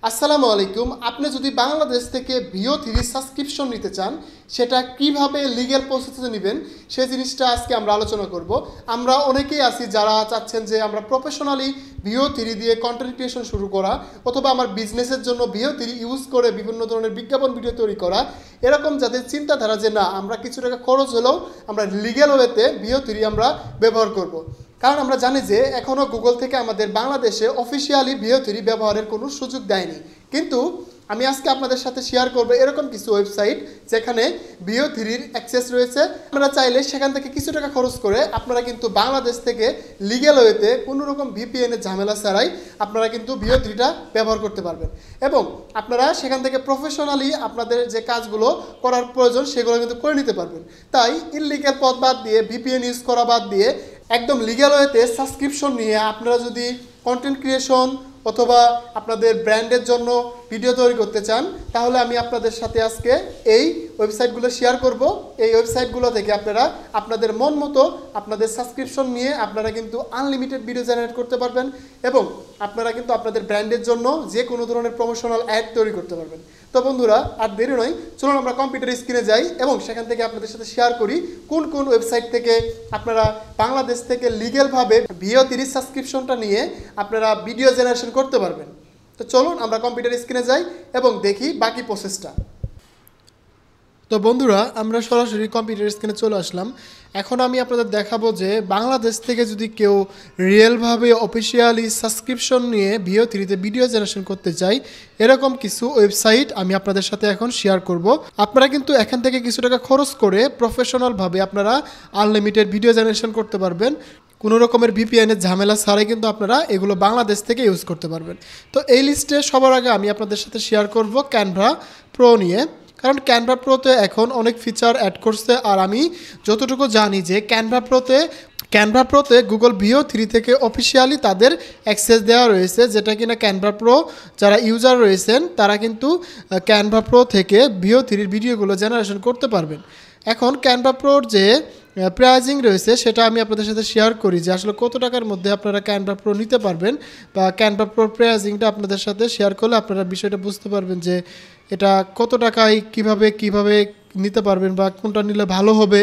আসসালামু আলাইকুম। আপনি যদি বাংলাদেশ থেকে ভিও থ্রি সাবস্ক্রিপশন নিতে চান, সেটা কিভাবে লিগ্যাল প্রসেসে নেবেন সেই জিনিসটা আজকে আমরা আলোচনা করব। আমরা অনেকেই আছি যারা চাচ্ছেন যে আমরা প্রফেশনালি ভিও থ্রি দিয়ে কন্টেন্ট ক্রিয়েশন শুরু করা, অথবা আমার বিজনেসের জন্য ভিও থ্রি ইউজ করে বিভিন্ন ধরনের বিজ্ঞাপন ভিডিও তৈরি করা, এরকম যাদের চিন্তাধারা যে না আমরা কিছু টাকা খরচ হলেও আমরা লিগ্যাল ওয়েতে ভিও থ্রি আমরা ব্যবহার করব। কারণ আমরা জানি যে এখনও গুগল থেকে আমাদের বাংলাদেশে অফিসিয়ালি ভিও থ্রি ব্যবহারের কোনো সুযোগ দেয়নি, কিন্তু আমি আজকে আপনাদের সাথে শেয়ার করবো এরকম কিছু ওয়েবসাইট যেখানে ভিও থ্রির অ্যাক্সেস রয়েছে। আপনারা চাইলে সেখান থেকে কিছু টাকা খরচ করে আপনারা কিন্তু বাংলাদেশ থেকে লিগ্যাল ওয়েতে কোনো রকম ভিপিএনের ঝামেলা ছাড়াই আপনারা কিন্তু ভিও থ্রিটা ব্যবহার করতে পারবেন, এবং আপনারা সেখান থেকে প্রফেশনালি আপনাদের যে কাজগুলো করার প্রয়োজন সেগুলো কিন্তু করে নিতে পারবেন। তাই ইললিগ্যাল পথ বাদ দিয়ে, ভিপিএন ইউজ করা বাদ দিয়ে একদম লিগ্যাল ওয়েতে সাবস্ক্রিপশন নিয়ে আপনারা যদি কন্টেন্ট ক্রিয়েশন অথবা আপনাদের ব্র্যান্ডের জন্য ভিডিও তৈরি করতে চান, তাহলে আমি আপনাদের সাথে আজকে এই ওয়েবসাইটগুলো শেয়ার করব। এই ওয়েবসাইটগুলো থেকে আপনারা আপনাদের মন মতো আপনাদের সাবস্ক্রিপশন নিয়ে আপনারা কিন্তু আনলিমিটেড ভিডিও জেনারেট করতে পারবেন, এবং আপনারা কিন্তু আপনাদের ব্র্যান্ডের জন্য যে কোনো ধরনের প্রমোশনাল অ্যাড তৈরি করতে পারবেন। তো বন্ধুরা, আর দেরি নয়, চলুন আমরা কম্পিউটার স্ক্রিনে যাই এবং সেখান থেকে আপনাদের সাথে শেয়ার করি কোন কোন ওয়েবসাইট থেকে আপনারা বাংলাদেশ থেকে লিগ্যালভাবে ভিও থ্রি সাবস্ক্রিপশনটা নিয়ে আপনারা ভিডিও জেনারেশন করতে পারবেন। তো চলুন আমরা কম্পিউটার স্ক্রিনে যাই এবং দেখি বাকি প্রসেসটা। তো বন্ধুরা, আমরা সরাসরি কম্পিউটার স্ক্রিনে চলে আসলাম। এখন আমি আপনাদের দেখাবো যে বাংলাদেশ থেকে যদি কেউ রিয়েলভাবে অফিসিয়ালি সাবস্ক্রিপশন নিয়ে ভিও থ্রিতে ভিডিও জেনারেশন করতে চাই, এরকম কিছু ওয়েবসাইট আমি আপনাদের সাথে এখন শেয়ার করব। আপনারা কিন্তু এখান থেকে কিছু টাকা খরচ করে প্রফেশনালভাবে আপনারা আনলিমিটেড ভিডিও জেনারেশন করতে পারবেন। কোনো রকমের ভিপিএনের ঝামেলা ছাড়াই কিন্তু আপনারা এগুলো বাংলাদেশ থেকে ইউজ করতে পারবেন। তো এই লিস্টে সবার আগে আমি আপনাদের সাথে শেয়ার করব ক্যানভা প্রো নিয়ে, কারণ ক্যানভা প্রোতে এখন অনেক ফিচার অ্যাড করছে। আর আমি যতটুকু জানি যে ক্যানভা প্রোতে গুগল ভিও থ্রি থেকে অফিসিয়ালি তাদের অ্যাক্সেস দেওয়া রয়েছে, যেটা কিনা ক্যানভা প্রো যারা ইউজার রয়েছেন তারা কিন্তু ক্যানভা প্রো থেকে ভিও থ্রির ভিডিওগুলো জেনারেশন করতে পারবেন। এখন ক্যানভা প্রোর যে প্রাইজিং রয়েছে সেটা আমি আপনাদের সাথে শেয়ার করি যে আসলে কত টাকার মধ্যে আপনারা ক্যানভা প্রো নিতে পারবেন, বা ক্যানভা প্রোর প্রাইজিংটা আপনাদের সাথে শেয়ার করলে আপনারা বিষয়টা বুঝতে পারবেন যে এটা কত টাকায় কিভাবে নিতে পারবেন বা কোনটা নিলে ভালো হবে,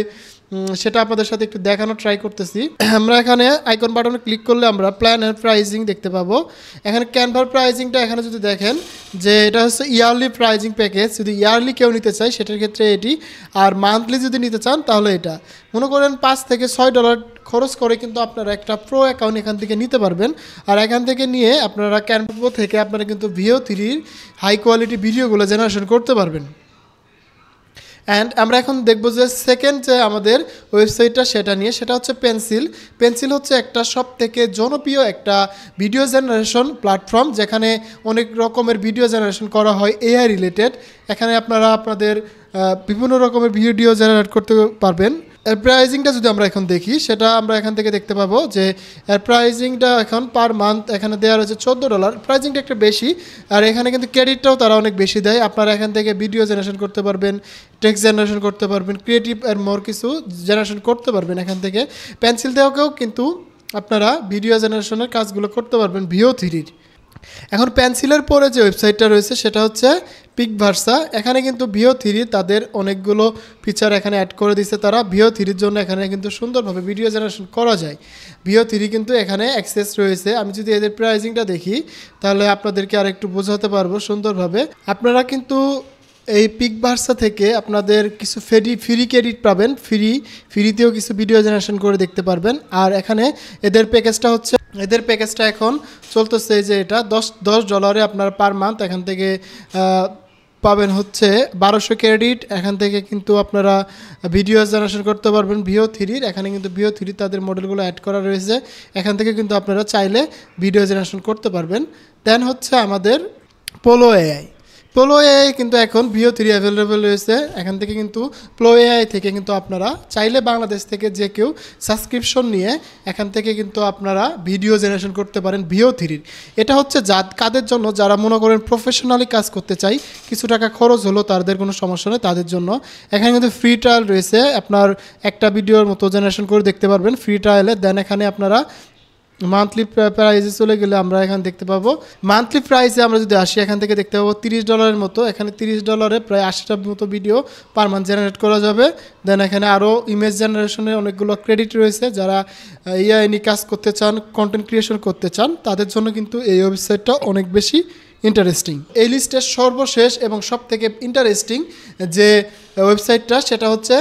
সেটা আপনাদের সাথে একটু দেখানোর ট্রাই করতেছি। আমরা এখানে আইকন বাটনে ক্লিক করলে আমরা প্ল্যান অ্যান্ড প্রাইজিং দেখতে পাবো। এখানে ক্যানভার প্রাইজিংটা এখানে যদি দেখেন যে এটা হচ্ছে ইয়ারলি প্রাইজিং প্যাকেজ। যদি ইয়ারলি কেউ নিতে চায় সেটার ক্ষেত্রে এটি, আর মান্থলি যদি নিতে চান তাহলে এটা। মনে করেন $5 থেকে $6 খরচ করে কিন্তু আপনারা একটা প্রো অ্যাকাউন্ট এখান থেকে নিতে পারবেন। আর এখান থেকে নিয়ে আপনারা ক্যানভা প্রো থেকে আপনারা কিন্তু ভিও থ্রির হাই কোয়ালিটি ভিডিওগুলো জেনারেশন করতে পারবেন। অ্যান্ড আমরা এখন দেখবো যে সেকেন্ড যে আমাদের ওয়েবসাইটটা সেটা নিয়ে, সেটা হচ্ছে পেন্সিল হচ্ছে একটা সব থেকে জনপ্রিয় একটা ভিডিও জেনারেশন প্ল্যাটফর্ম, যেখানে অনেক রকমের ভিডিও জেনারেশন করা হয় এআই রিলেটেড। এখানে আপনারা আপনাদের বিভিন্ন রকমের ভিডিও জেনারেট করতে পারবেন। এর প্রাইজিংটা যদি আমরা এখন দেখি, সেটা আমরা এখান থেকে দেখতে পাবো যে এর প্রাইজিংটা এখন পার মান্থ এখানে দেওয়া রয়েছে $14। প্রাইজিংটা একটা বেশি, আর এখানে কিন্তু ক্রেডিটটাও তারা অনেক বেশি দেয়। আপনারা এখান থেকে ভিডিও জেনারেশন করতে পারবেন, টেক্সট জেনারেশন করতে পারবেন, ক্রিয়েটিভ আর মোর কিছু জেনারেশন করতে পারবেন এখান থেকে। পেন্সিল দিয়েও কিন্তু আপনারা ভিডিও জেনারেশনের কাজগুলো করতে পারবেন ভিও থ্রির। এখন পেন্সিলের পরে যে ওয়েবসাইটটা রয়েছে সেটা হচ্ছে পিকভার্সা। এখানে কিন্তু ভিও থ্রি তাদের অনেকগুলো ফিচার এখানে অ্যাড করে দিচ্ছে তারা। ভিও থ্রির জন্য এখানে কিন্তু সুন্দরভাবে ভিডিও জেনারেশন করা যায়। ভিও থ্রি কিন্তু এখানে অ্যাক্সেস রয়েছে। আমি যদি এদের প্রাইজিংটা দেখি তাহলে আপনাদেরকে আর একটু বোঝাতে পারবো সুন্দরভাবে। আপনারা কিন্তু এই পিকভার্সা থেকে আপনাদের কিছু ফ্রি ক্রেডিট পাবেন, ফ্রিতেও কিছু ভিডিও জেনারেশন করে দেখতে পারবেন। আর এখানে এদের প্যাকেজটা এখন চলতেছে যে এটা $10 আপনার পার মান্থ এখান থেকে পাবেন হচ্ছে 1200 ক্রেডিট। এখান থেকে কিন্তু আপনারা ভিডিও জেনারেশন করতে পারবেন ভিও থ্রির। এখানে কিন্তু ভিও থ্রি তাদের মডেলগুলো অ্যাড করা রয়েছে, এখান থেকে কিন্তু আপনারা চাইলে ভিডিও জেনারেশন করতে পারবেন। দেন হচ্ছে আমাদের পোলো এআই কিন্তু এখন ভিও থ্রি অ্যাভেলেবেল রয়েছে। এখান থেকে কিন্তু পোলো এআই থেকে কিন্তু আপনারা চাইলে বাংলাদেশ থেকে যে কেউ সাবস্ক্রিপশন নিয়ে এখান থেকে কিন্তু আপনারা ভিডিও জেনারেশন করতে পারেন ভিও থ্রির। এটা হচ্ছে কাদের জন্য, যারা মনে করেন প্রফেশনালি কাজ করতে চাই, কিছু টাকা খরচ হলো তাদের কোনো সমস্যা নেই তাদের জন্য। এখানে কিন্তু ফ্রি ট্রায়াল রয়েছে, আপনার একটা ভিডিওর মতো জেনারেশন করে দেখতে পারবেন ফ্রি ট্রায়ালে। দেন এখানে আপনারা মান্থলি প্রাইসে চলে গেলে আমরা এখানে দেখতে পাবো মান্থলি প্রাইসে আমরা যদি আসি এখান থেকে দেখতে পাবো $30 মতো। এখানে $30 প্রায় 80টার মতো ভিডিও পার মান্থ জেনারেট করা যাবে। দেন এখানে আরও ইমেজ জেনারেশনের অনেকগুলো ক্রেডিট রয়েছে। যারা এআই নিয়ে কাজ করতে চান, কন্টেন্ট ক্রিয়েশন করতে চান, তাদের জন্য কিন্তু এই ওয়েবসাইটটা অনেক বেশি ইন্টারেস্টিং। এই লিস্টের সর্বশেষ এবং সব থেকে ইন্টারেস্টিং যে ওয়েবসাইটটা সেটা হচ্ছে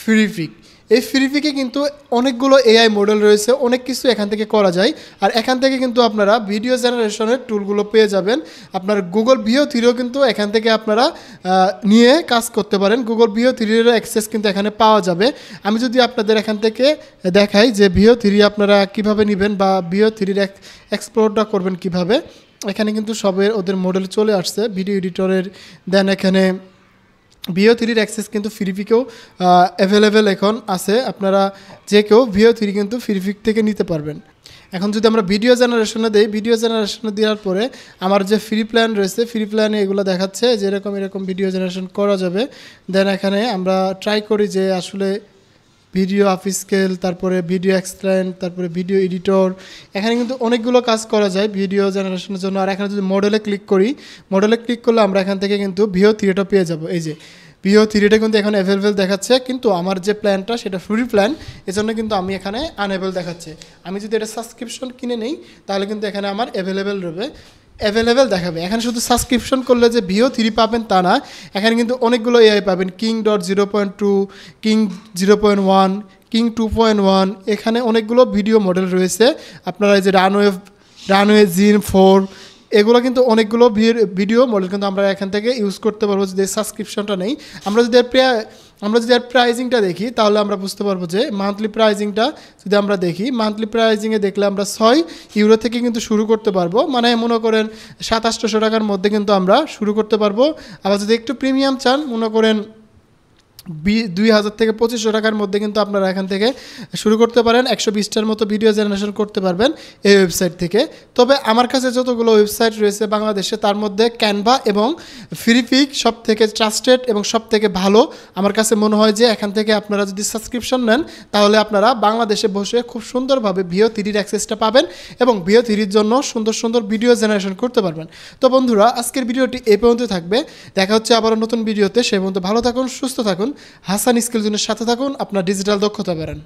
ফ্রিফিক। এই ফ্রিফিকে কিন্তু অনেকগুলো এআই মডেল রয়েছে, অনেক কিছু এখান থেকে করা যায়। আর এখান থেকে কিন্তু আপনারা ভিডিও জেনারেশনের টুলগুলো পেয়ে যাবেন। আপনার গুগল ভিও থ্রিও কিন্তু এখান থেকে আপনারা নিয়ে কাজ করতে পারেন। গুগল ভিও থ্রির অ্যাক্সেস কিন্তু এখানে পাওয়া যাবে। আমি যদি আপনাদের এখান থেকে দেখাই যে ভিও থ্রি আপনারা কীভাবে নেবেন বা ভিও থ্রির এক্সপ্লোরটা করবেন কিভাবে, এখানে কিন্তু সবের ওদের মডেল চলে আসছে ভিডিও এডিটরের। দেন এখানে ভিও থ্রির অ্যাক্সেস কিন্তু ফ্রিফিকেও অ্যাভেলেবেল এখন আছে। আপনারা যে কেউ ভিও থ্রি কিন্তু ফ্রিফিক থেকে নিতে পারবেন। এখন যদি আমরা ভিডিও জেনারেশনে দিই, ভিডিও জেনারেশনে দেওয়ার পরে আমার যে ফ্রি প্ল্যান রয়েছে, ফ্রি প্ল্যানে এগুলো দেখাচ্ছে যে এরকম ভিডিও জেনারেশন করা যাবে। দেন এখানে আমরা ট্রাই করি যে আসলে ভিডিও আফি স্কেল, তারপরে ভিডিও এক্সট্রেন্ড, তারপরে ভিডিও এডিটর, এখানে কিন্তু অনেকগুলো কাজ করা যায় ভিডিও জেনারেশনের জন্য। আর এখানে যদি মডেলে ক্লিক করি, মডেলে ক্লিক করলে আমরা এখান থেকে কিন্তু ভিও থ্রিটা পেয়ে যাব। এই যে ভিও থ্রিটা কিন্তু এখন অ্যাভেলেবেল দেখাচ্ছে, কিন্তু আমার যে প্ল্যানটা সেটা ফ্রি প্ল্যান, এজন্য কিন্তু আমি এখানে আনএভেল দেখাচ্ছে। আমি যদি এটা সাবস্ক্রিপশন কিনে নিই তাহলে কিন্তু এখানে আমার অ্যাভেলেবেল দেখাবে। এখানে শুধু সাবস্ক্রিপশন করলে যে ভিও থ্রি পাবেন তা না, এখানে কিন্তু অনেকগুলো এআই পাবেন। King.0.2, King 0.1, King 2.1, এখানে অনেকগুলো ভিডিও মডেল রয়েছে। আপনারা এই যে রানওয়ে জিন 4, এগুলো কিন্তু অনেকগুলো ভিডিও মডেল কিন্তু আমরা এখান থেকে ইউজ করতে পারবো যদি সাবস্ক্রিপশনটা নেই। আমরা যদি এর প্রাইজিংটা দেখি তাহলে আমরা বুঝতে পারবো যে মান্থলি প্রাইজিংটা যদি আমরা দেখি, মান্থলি প্রাইজিংয়ে দেখলে আমরা €6 থেকে কিন্তু শুরু করতে পারবো। মানে মনে করেন 700-800 টাকার মধ্যে কিন্তু আমরা শুরু করতে পারবো। আবার যদি একটু প্রিমিয়াম চান, মনে করেন 2000 থেকে 2500 টাকার মধ্যে কিন্তু আপনারা এখান থেকে শুরু করতে পারেন। 120টার মতো ভিডিও জেনারেশন করতে পারবেন এই ওয়েবসাইট থেকে। তবে আমার কাছে যতগুলো ওয়েবসাইট রয়েছে বাংলাদেশে, তার মধ্যে ক্যানভা এবং ফ্রিফিক সব থেকে ট্রাস্টেড এবং সব থেকে ভালো আমার কাছে মনে হয়। যে এখান থেকে আপনারা যদি সাবস্ক্রিপশন নেন তাহলে আপনারা বাংলাদেশে বসে খুব সুন্দরভাবে ভিও থ্রির অ্যাক্সেসটা পাবেন এবং ভিও থ্রির জন্য সুন্দর ভিডিও জেনারেশন করতে পারবেন। তো বন্ধুরা, আজকের ভিডিওটি এই পর্যন্ত থাকবে। দেখা হচ্ছে আবারও নতুন ভিডিওতে। সেই পর্যন্ত ভালো থাকুন, সুস্থ থাকুন, হাসান স্কিল জোনের সাথে থাকুন, আপনার ডিজিটাল দক্ষতা বাড়ান।